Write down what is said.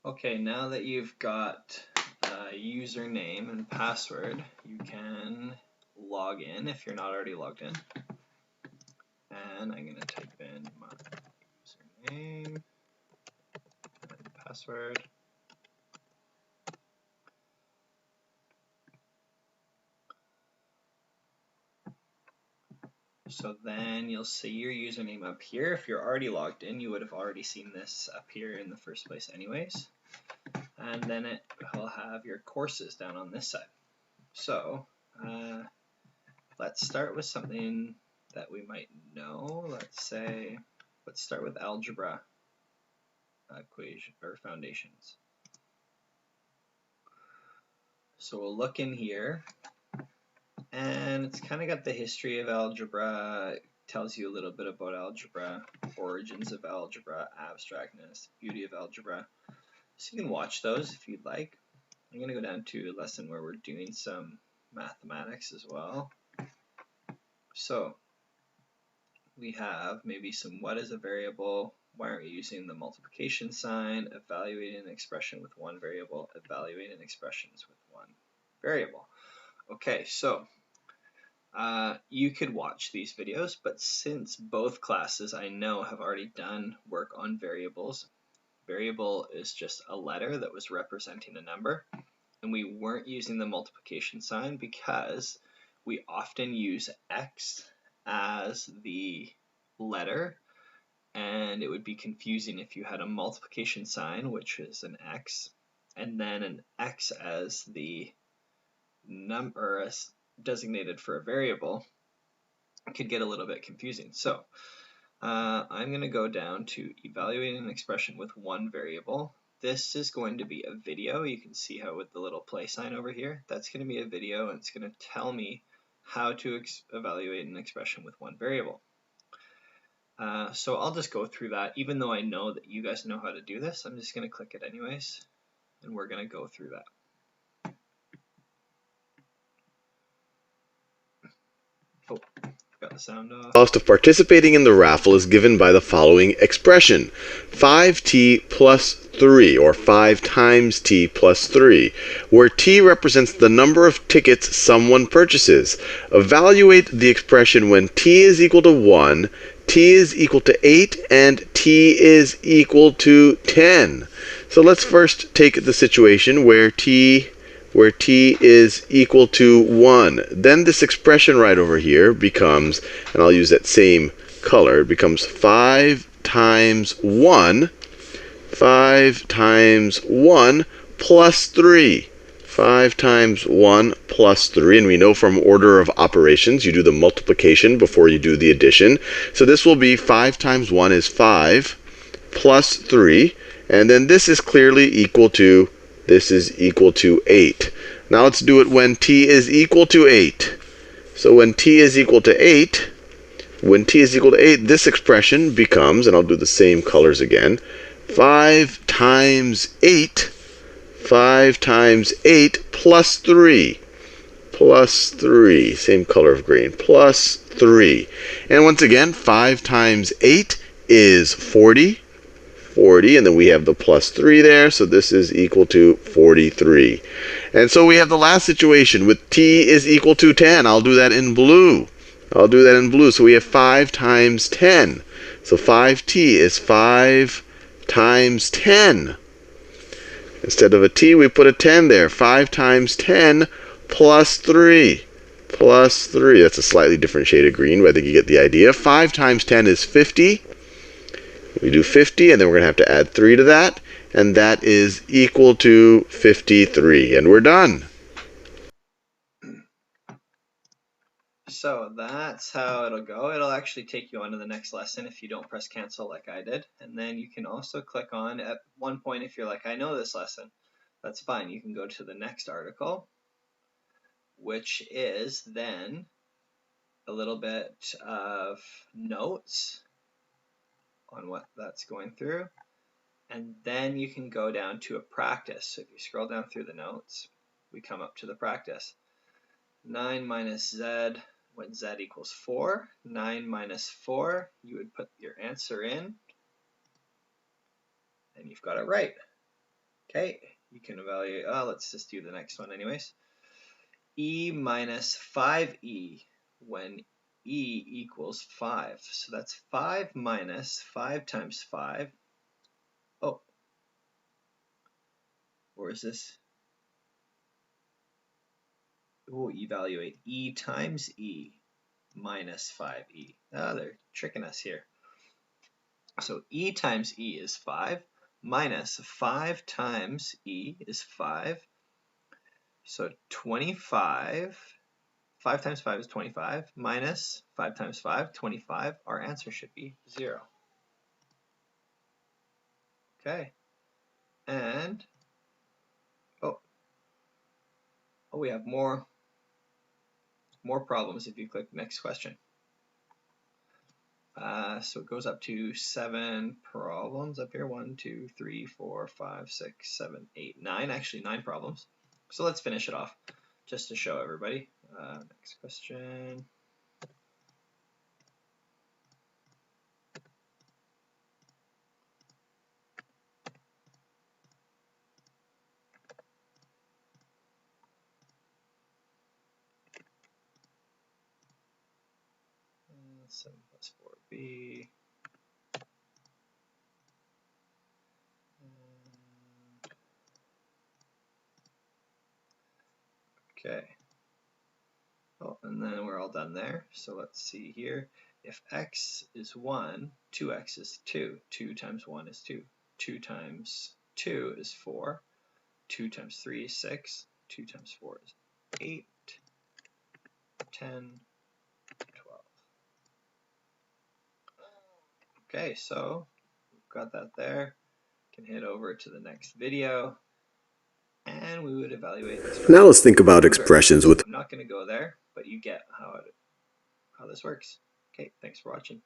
Okay, now that you've got a username and password, you can log in if you're not already logged in. And I'm going to type in my username and password. So then you'll see your username up here. If you're already logged in, you would have already seen this appear in the first place anyways. And then it will have your courses down on this side. So let's start with something that we might know. Let's start with algebra equation or foundations. So we'll look in here, and it's kind of got the history of algebra. It tells you a little bit about algebra, origins of algebra, abstractness, beauty of algebra. So you can watch those if you'd like. I'm going to go down to a lesson where we're doing some mathematics as well. So we have maybe some what is a variable, why aren't we using the multiplication sign, evaluating an expression with one variable, evaluating expressions with one variable. Okay, so you could watch these videos, but since both classes I know have already done work on variables, variable is just a letter that was representing a number, and we weren't using the multiplication sign because we often use x as the letter, and it would be confusing if you had a multiplication sign, which is an x, and then an x as the number as designated for a variable. It could get a little bit confusing. So I'm going to go down to evaluating an expression with one variable. This is going to be a video. You can see how with the little play sign over here, that's going to be a video, and it's going to tell me how to evaluate an expression with one variable. So I'll just go through that. Even though I know that you guys know how to do this, I'm just going to click it anyways, and we're going to go through that. Oh, got the sound off. Cost of participating in the raffle is given by the following expression: 5t plus 3, or 5 times t plus 3, where t represents the number of tickets someone purchases. Evaluate the expression when t is equal to 1, t is equal to 8, and t is equal to 10. So let's first take the situation where t is equal to 1. Then this expression right over here becomes, and I'll use that same color, it becomes 5 times 1 plus 3. 5 times 1 plus 3, and we know from order of operations you do the multiplication before you do the addition. So this will be 5 times 1 is 5 plus 3, and then this is clearly equal to 8. Now let's do it when t is equal to 8. So when t is equal to 8, this expression becomes, and I'll do the same colors again, 5 times 8 plus 3. Same color of green, plus 3. And once again, 5 times 8 is 40, and then we have the plus 3 there, so this is equal to 43. And so we have the last situation with t is equal to 10. I'll do that in blue. So we have 5 times 10. So 5t is 5 times 10. Instead of a t, we put a 10 there. 5 times 10 plus 3. That's a slightly different shade of green, but I think you get the idea. 5 times 10 is 50. We do 50, and then we're going to have to add 3 to that, and that is equal to 53, and we're done. So that's how it'll go. It'll actually take you on to the next lesson if you don't press cancel like I did. And then you can also click on, at one point, if you're like, I know this lesson, that's fine. You can go to the next article, which is then a little bit of notes on what that's going through. And then you can go down to a practice. So if you scroll down through the notes, we come up to the practice. 9 minus z, when z equals 4. 9 minus 4, you would put your answer in, and you've got it right. Okay, you can evaluate, let's just do the next one anyways. E minus 5e when e equals 5. So that's 5 minus 5 times 5. Oh, or is this? We'll evaluate e times e minus 5e. Ah, they're tricking us here. So e times e is 5 minus 5 times e is 5. So 25. 5 times 5 is 25 minus 5 times 5, 25. Our answer should be 0. Okay. And, we have more problems if you click next question. So it goes up to 7 problems up here. 1, 2, 3, 4, 5, 6, 7, 8, 9. Actually, 9 problems. So let's finish it off just to show everybody. Next question. Uh, 7 plus 4b. Okay. Oh, and then we're all done there. So let's see here. If x is 1, 2x is 2. 2 times 1 is 2. 2 times 2 is 4. 2 times 3 is 6. 2 times 4 is 8. 10, 12. Okay, so we've got that there. Can head over to the next video and we would evaluate this. Now let's think about expressions with I'm not going to go there, but you get how this works. Okay, thanks for watching.